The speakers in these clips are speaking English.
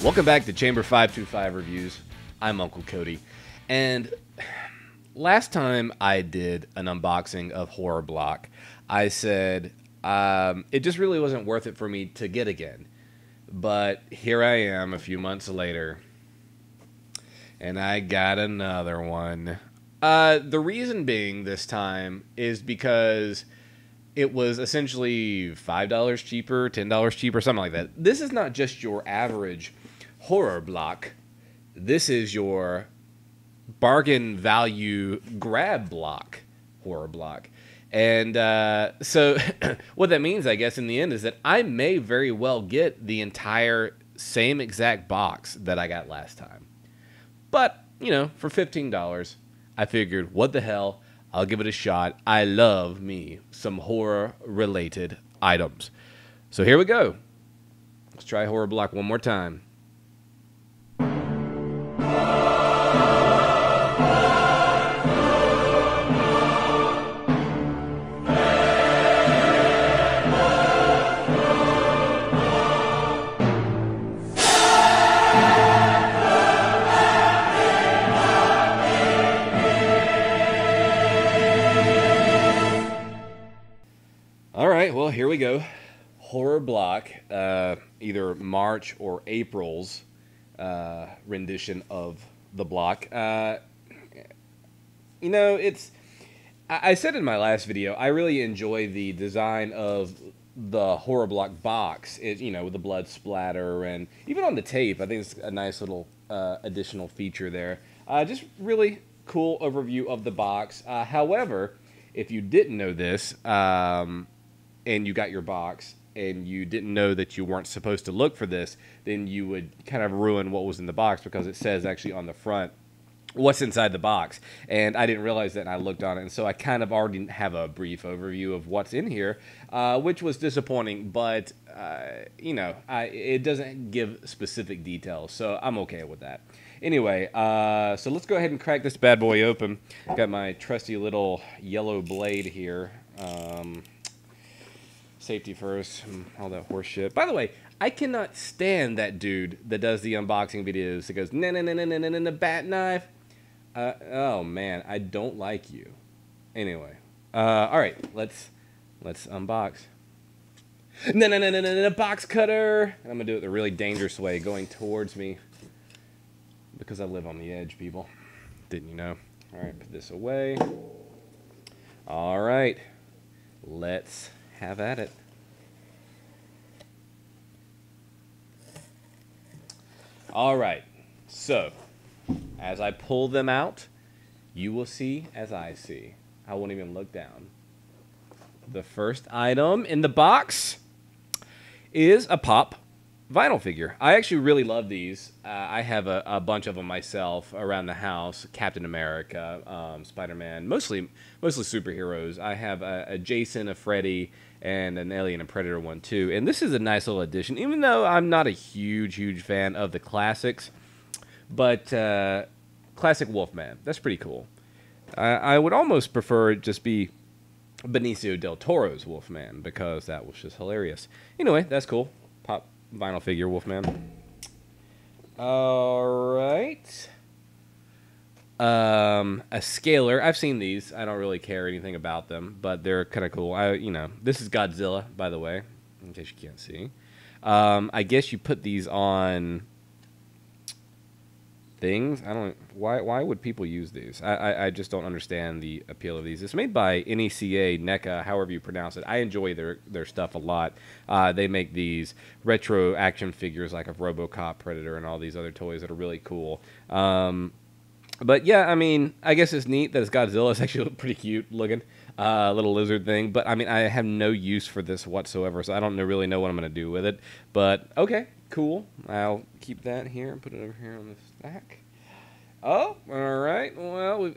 Welcome back to Chamber 525 Reviews. I'm Uncle Kody, and last time I did an unboxing of Horror Block, I said it just really wasn't worth it for me to get again. But here I am a few months later, and I got another one. The reason being this time is because it was essentially $5 cheaper, $10 cheaper, something like that. This is not just your average Horror Block. This is your bargain value grab block, Horror Block. And so what that means, I guess, in the end is that I may very well get the entire same exact box that I got last time. But, you know, for $15, I figured, what the hell, I'll give it a shot. I love me some horror-related items. So here we go. Let's try Horror Block one more time. All right, well, here we go. Horror Block, either March or April's rendition of the block. You know, it's... I said in my last video, I really enjoy the design of the Horror Block box, you know, with the blood splatter, and even on the tape, I think it's a nice little additional feature there. Just really cool overview of the box. However, if you didn't know this, and you got your box, and you didn't know that you weren't supposed to look for this, then you would kind of ruin what was in the box, because it says actually on the front what's inside the box. And I didn't realize that, and I looked on it, and so I kind of already have a brief overview of what's in here, which was disappointing, but, you know, it doesn't give specific details, so I'm okay with that. Anyway, so let's go ahead and crack this bad boy open. Got my trusty little yellow blade here. Safety first, all that horse shit. By the way, I cannot stand that dude that does the unboxing videos that goes, na bat knife. Oh man, I don't like you. Anyway, all right, let's unbox. Na box cutter. I'm gonna do it the really dangerous way, going towards me, because I live on the edge, people. Didn't you know? All right, put this away. All right, let's have at it. All right, so as I pull them out, you will see as I see. I won't even look down. The first item in the box is a pop vinyl figure. I actually really love these. I have a bunch of them myself around the house. Captain America, Spider-Man, mostly superheroes. I have a Jason, a Freddy, and an Alien and Predator one too. And this is a nice little addition, even though I'm not a huge fan of the classics. But classic Wolfman, that's pretty cool. I would almost prefer it just be Benicio del Toro's Wolfman, because that was just hilarious. Anyway, that's cool. Pop vinyl figure Wolfman. All right. A scaler. I've seen these. I don't really care anything about them, but they're kind of cool. You know, this is Godzilla, by the way, in case you can't see. I guess you put these on things. I don't. Why would people use these? I just don't understand the appeal of these. It's made by NECA, however you pronounce it. I enjoy their stuff a lot. They make these retro action figures like of RoboCop, Predator, and all these other toys that are really cool. But yeah, I mean, I guess it's neat that it's Godzilla. It's actually pretty cute looking, little lizard thing. But I mean, I have no use for this whatsoever, so I don't really know what I'm gonna do with it. But okay, cool. I'll keep that here and put it over here on the stack. Oh, all right. Well,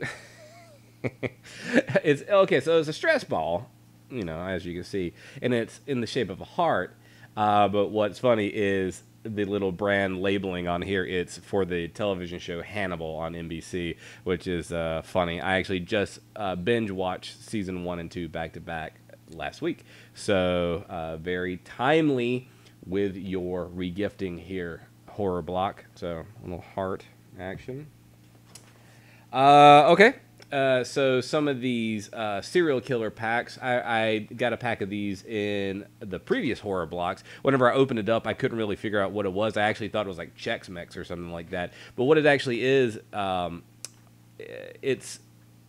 it's okay. So it's a stress ball, you know, as you can see, and it's in the shape of a heart. But what's funny is the little brand labeling on here. It's for the television show Hannibal on NBC, which is funny. I actually just binge watched season 1 and 2 back to back last week, so very timely with your regifting here, horror block. So a little heart action. Okay. So some of these serial killer packs, I got a pack of these in the previous horror blocks. Whenever I opened it up, I couldn't really figure out what it was. I actually thought it was like Chex Mix or something like that. But what it actually is, it's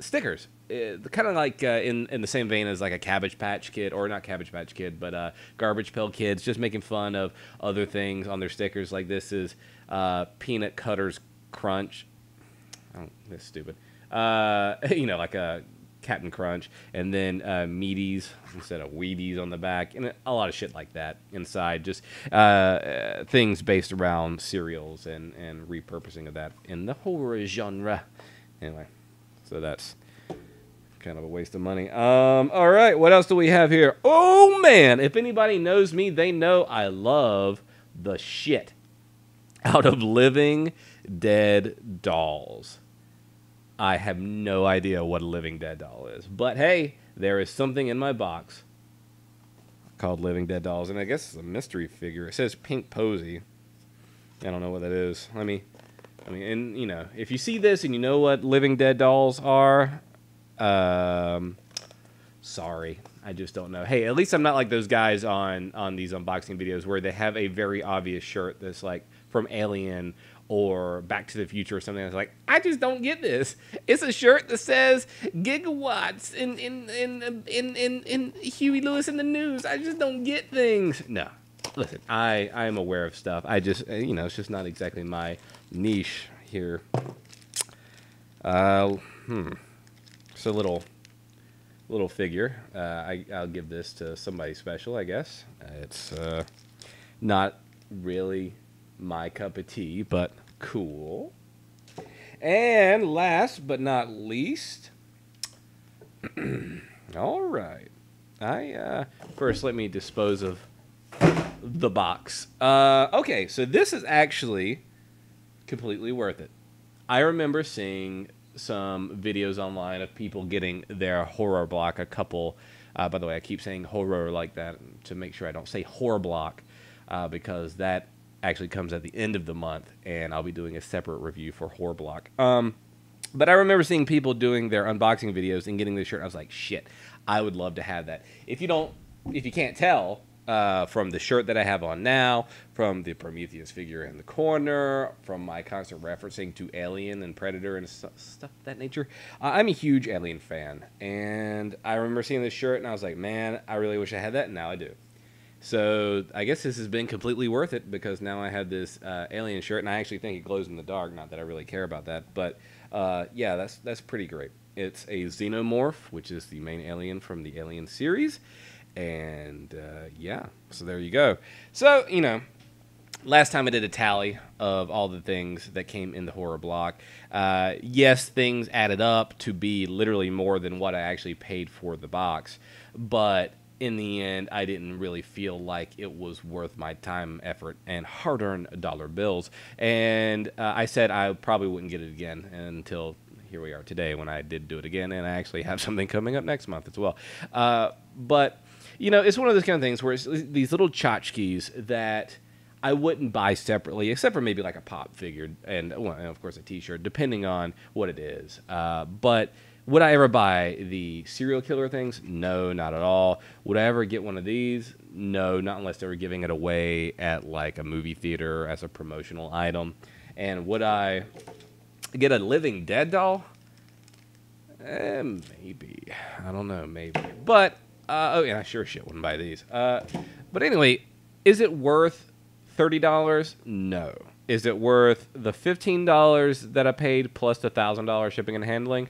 stickers. Kind of like in the same vein as like a Cabbage Patch Kid, or not Cabbage Patch Kid, but Garbage Pail Kids, just making fun of other things on their stickers. Like this is Peanut Cutters Crunch. Oh, that's stupid. You know, like a Captain Crunch, and then Meaties instead of Wheaties on the back, and a lot of shit like that inside. Just things based around cereals and repurposing of that in the horror genre. Anyway, so that's kind of a waste of money. All right, what else do we have here? Oh man, if anybody knows me, they know I love the shit out of living dead dolls. I have no idea what a living dead doll is. But hey, there is something in my box called Living Dead Dolls. And I guess it's a mystery figure. It says Pink Posy. I don't know what that is. I mean, and you know, if you see this and you know what Living Dead Dolls are, sorry. I just don't know. Hey, at least I'm not like those guys on these unboxing videos where they have a very obvious shirt that's like from Alien or Back to the Future or something. That's like, I just don't get this. It's a shirt that says gigawatts in Huey Lewis in the News. I just don't get things. No, listen, I am aware of stuff. I just, you know, it's just not exactly my niche here. It's a little figure. I'll give this to somebody special, I guess. It's not really my cup of tea, but cool. And last but not least, all right. First let me dispose of the box. Okay, so this is actually completely worth it. I remember seeing some videos online of people getting their horror block, a couple. By the way, I keep saying horror like that to make sure I don't say horror block, because that actually comes at the end of the month, and I'll be doing a separate review for horror block. But I remember seeing people doing their unboxing videos and getting this shirt. I was like, shit, I would love to have that. If you can't tell, from the shirt that I have on now, from the Prometheus figure in the corner, from my constant referencing to Alien and Predator and stuff of that nature, I'm a huge Alien fan. And I remember seeing this shirt, and I was like, man, I really wish I had that, and now I do. So I guess this has been completely worth it, because now I have this Alien shirt, and I actually think it glows in the dark. Not that I really care about that, but yeah, that's pretty great. It's a Xenomorph, which is the main alien from the Alien series. And yeah, so there you go. So, you know, last time I did a tally of all the things that came in the horror block. Yes, things added up to be literally more than what I actually paid for the box. But in the end, I didn't really feel like it was worth my time, effort, and hard-earned dollar bills. And I said I probably wouldn't get it again until here we are today, when I did do it again. And I actually have something coming up next month as well. But you know, it's one of those kind of things where it's these little tchotchkes that I wouldn't buy separately, except for maybe like a pop figure and, well, and of course a t-shirt, depending on what it is. But would I ever buy the serial killer things? No, not at all. Would I ever get one of these? No, not unless they were giving it away at like a movie theater as a promotional item. And would I get a Living Dead doll? Maybe. I don't know, maybe. But oh, yeah, I sure shit wouldn't buy these. But anyway, is it worth $30? No. Is it worth the $15 that I paid plus the $1,000 shipping and handling?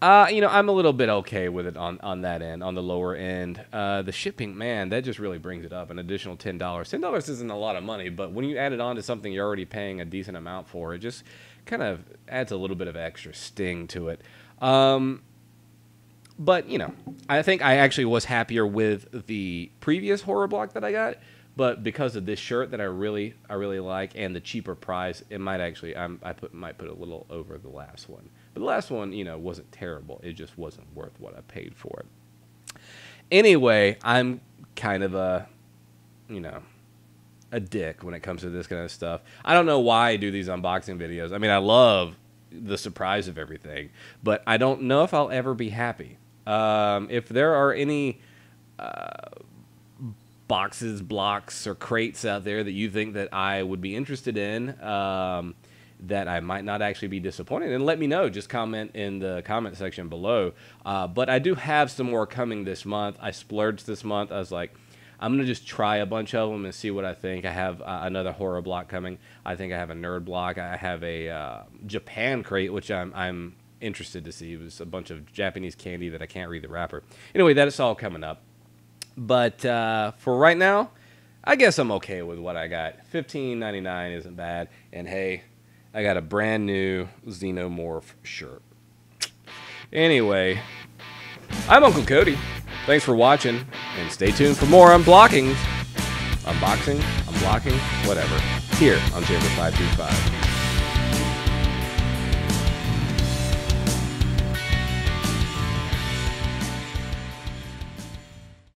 You know, I'm a little bit okay with it on that end, on the lower end. The shipping, man, that just really brings it up. An additional $10. $10 isn't a lot of money, but when you add it on to something you're already paying a decent amount for, it just kind of adds a little bit of extra sting to it. But, you know, I think I actually was happier with the previous horror block that I got. But because of this shirt that I really like, and the cheaper price, it might actually, might put a little over the last one. But the last one, you know, wasn't terrible. It just wasn't worth what I paid for it. Anyway, I'm kind of a, you know, a dick when it comes to this kind of stuff. I don't know why I do these unboxing videos. I mean, I love the surprise of everything, but I don't know if I'll ever be happy. If there are any boxes, blocks, or crates out there that you think that I would be interested in, that I might not actually be disappointed, and let me know. Just comment in the comment section below. But I do have some more coming this month. I splurged this month. I was like, I'm going to just try a bunch of them and see what I think. I have another horror block coming. I think I have a nerd block. I have a Japan crate, which I'm interested to see. It was a bunch of Japanese candy that I can't read the wrapper. Anyway, that's all coming up. But for right now, I guess I'm okay with what I got. $15.99 isn't bad. And hey, I got a brand new Xenomorph shirt. Anyway, I'm Uncle Kody. Thanks for watching, and stay tuned for more unboxing, whatever, here on Chamber 525.